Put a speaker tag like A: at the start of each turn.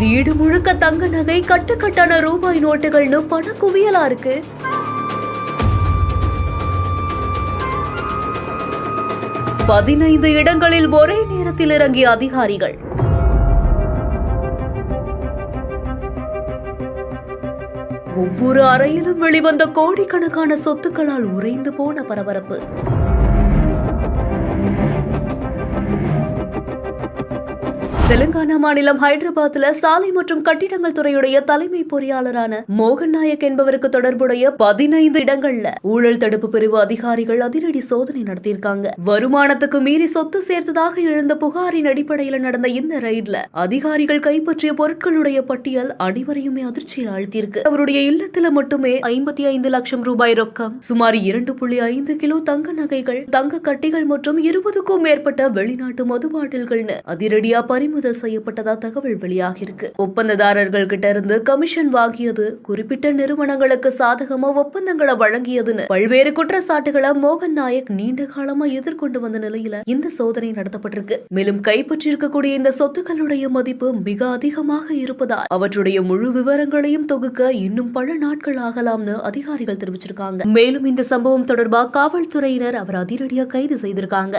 A: வீடு முழுக்க தங்க நகை, கட்டுக்கட்டான ரூபாய் நோட்டுகள்னு பண குவியலா இருக்கு. பதினைந்து இடங்களில் ஒரே நேரத்தில் இறங்கிய அதிகாரிகள். ஒவ்வொரு அறையிலும் வெளிவந்த கோடிக்கணக்கான சொத்துக்களால் உறைந்து போன பரபரப்பு. தெலுங்கானா மாநிலம் ஹைதராபாத்ல சாலை மற்றும் கட்டிடங்கள் துறையுடைய தலைமை பொறியாளரான மோகன் நாயக் என்பவருக்கு தொடர்புடைய 15 இடங்கள்ல ஊழல் தடுப்பு பிரிவு அதிகாரிகள் அதிரடி சோதனை நடத்தியிருக்காங்க. வருமானத்துக்கு மீறி சொத்து சேர்த்ததாக எழுந்த புகாரின் அடிப்படையில் நடந்த இந்த ரெய்ட்ல அதிகாரிகள் கைப்பற்றிய பொருட்களுடைய பட்டியல் அனைவரையுமே அதிர்ச்சியில் ஆழ்த்தியிருக்கு. அவருடைய இல்லத்துல மட்டுமே 55 லட்சம் ரூபாய் ரொக்கம், சுமார் 2.5 கிலோ தங்க நகைகள், தங்க கட்டிகள் மற்றும் 20க்கும் மேற்பட்ட வெளிநாட்டு மது பாட்டில்கள்னு அதிரடியா பறிமுதல் செய்யப்பட்டதா தகவல் வெளியாகிருக்கு. ஒப்பந்ததாரர்கள் கிட்ட இருந்து கமிஷன் வாங்கியது, குறிப்பிட்ட நிறுவனங்களுக்கு சாதகமா ஒப்பந்தங்களை வழங்கியதுன்னு பல்வேறு குற்றச்சாட்டுகளை மோகன் நாயக் நீண்ட காலமா எதிர்கொண்டு வந்த நிலையில இந்த சோதனை நடத்தப்பட்டிருக்கு. மேலும் கைப்பற்றிருக்கக்கூடிய இந்த சொத்துக்களுடைய மதிப்பு மிக அதிகமாக இருப்பதால் அவற்றுடைய முழு விவரங்களையும் தொகுக்க இன்னும் பல நாட்கள் ஆகலாம்னு அதிகாரிகள் தெரிவிச்சிருக்காங்க. மேலும் இந்த சம்பவம் தொடர்பாக காவல்துறையினர் அவர் அதிரடியா கைது செய்திருக்காங்க.